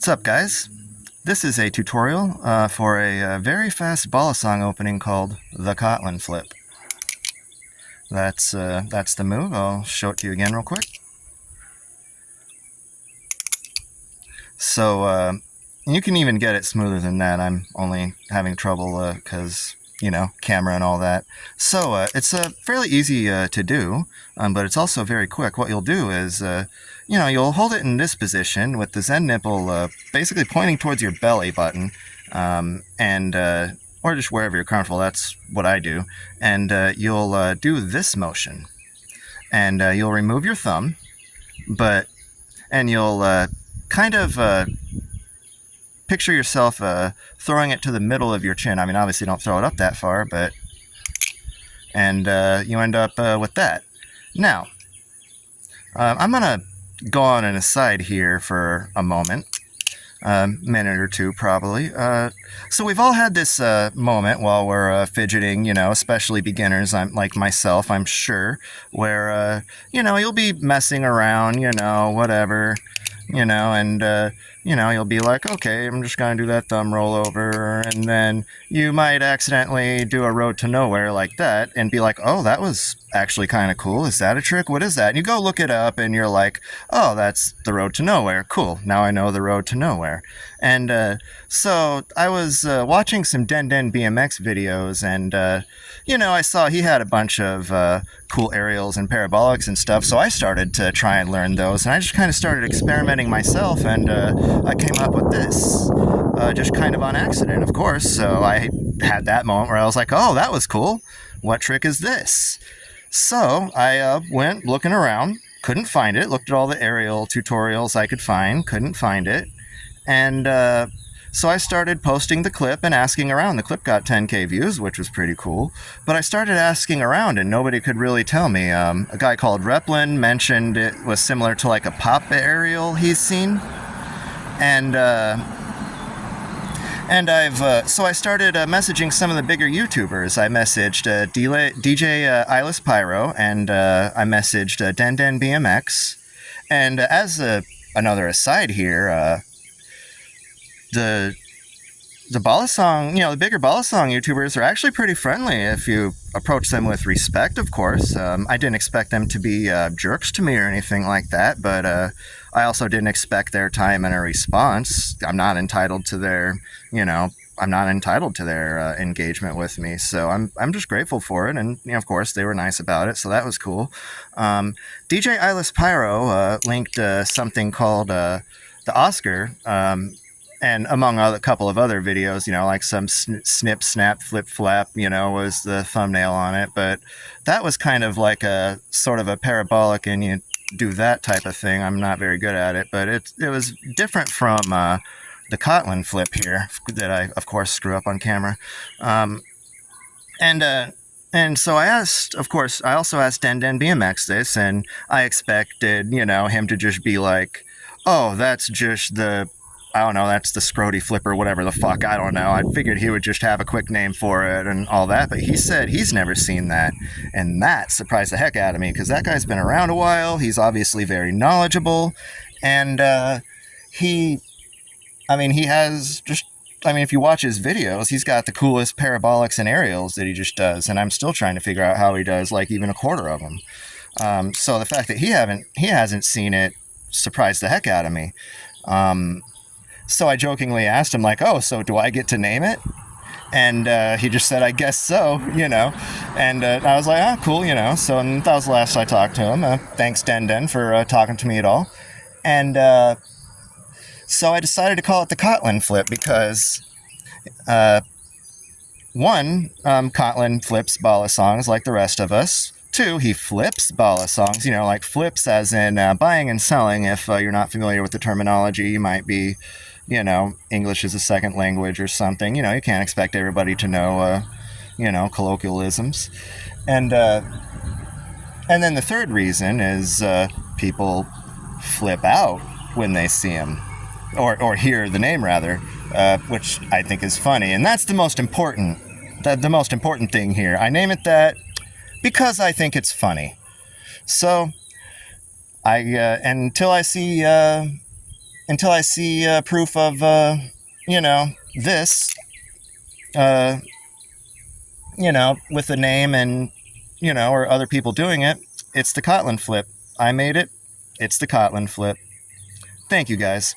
What's up, guys? This is a tutorial for a very fast Balisong opening called the Kotlin flip. That's the move. I'll show it to you again real quick. So you can even get it smoother than that. I'm only having trouble because camera and all that. So it's fairly easy to do, but it's also very quick. What you'll do is, you'll hold it in this position with the Zen nipple basically pointing towards your belly button, or just wherever you're comfortable. That's what I do. And you'll do this motion, and you'll remove your thumb, and you'll kind of picture yourself throwing it to the middle of your chin. I mean, obviously don't throw it up that far, and you end up with that. Now, I'm going to go on an aside here for a moment, minute or two probably. So we've all had this moment while we're fidgeting, especially beginners, like myself, I'm sure, where, you'll be messing around, whatever, and you'll be like, okay, I'm just going to do that thumb roll over, and then you might accidentally do a road to nowhere like that and be like, oh, that was actually kind of cool. Is that a trick? What is that? And you go look it up and you're like, oh, that's the road to nowhere. Cool. Now I know the road to nowhere. And so I was watching some Den BMX videos, and I saw he had a bunch of cool aerials and parabolics and stuff, so I started to try and learn those, and I just kind of started experimenting myself, and I came up with this, just kind of on accident, of course. So I had that moment where I was like, oh, that was cool. What trick is this? So I went looking around, couldn't find it, looked at all the aerial tutorials I could find, couldn't find it, and so I started posting the clip and asking around. The clip got 10K views, which was pretty cool. But I started asking around, and nobody could really tell me. A guy called Replin mentioned it was similar to like a pop aerial he's seen. So I started messaging some of the bigger YouTubers. I messaged DJ Eyeless Pyro, and I messaged Den BMX. And as another aside here, the Balisong, the bigger Balisong YouTubers are actually pretty friendly if you approach them with respect, of course. I didn't expect them to be jerks to me or anything like that, but I also didn't expect their time and a response. I'm not entitled to their, engagement with me, so I'm just grateful for it, and of course they were nice about it, so that was cool. DJ Eyeless Pyro linked something called the Oscar, and among a couple of other videos, like some snip, snap, flip, flap, was the thumbnail on it. But that was kind of like a sort of a parabolic, and you do that type of thing. I'm not very good at it, but it was different from the Kotlin flip here that I, of course, screw up on camera. And so I asked, of course, I also asked Den BMX this, and I expected, him to just be like, oh, that's just that's the Scrody flipper, whatever the fuck, I don't know. I figured he would just have a quick name for it and all that, but he said he's never seen that, and that surprised the heck out of me, because that guy's been around a while, he's obviously very knowledgeable, and if you watch his videos, he's got the coolest parabolics and aerials that he just does, and I'm still trying to figure out how he does, like, even a quarter of them. So the fact that he hasn't seen it surprised the heck out of me. So I jokingly asked him, like, oh, so do I get to name it? And he just said, I guess so, and I was like, oh, cool, so, and that was the last I talked to him. Thanks, Den for talking to me at all. And so I decided to call it the Kotlin flip because, one, Kotlin flips Balisongs like the rest of us. Two, he flips Balisongs, like flips as in buying and selling. If you're not familiar with the terminology, you might be, English is a second language or something. You can't expect everybody to know, colloquialisms. And then the third reason is people flip out when they see him, or hear the name rather, which I think is funny. And that's the most important, the most important thing here. I name it that because I think it's funny. So until I see until I see proof of, this, with the name and, or other people doing it. It's the Kotlin flip. I made it. It's the Kotlin flip. Thank you, guys.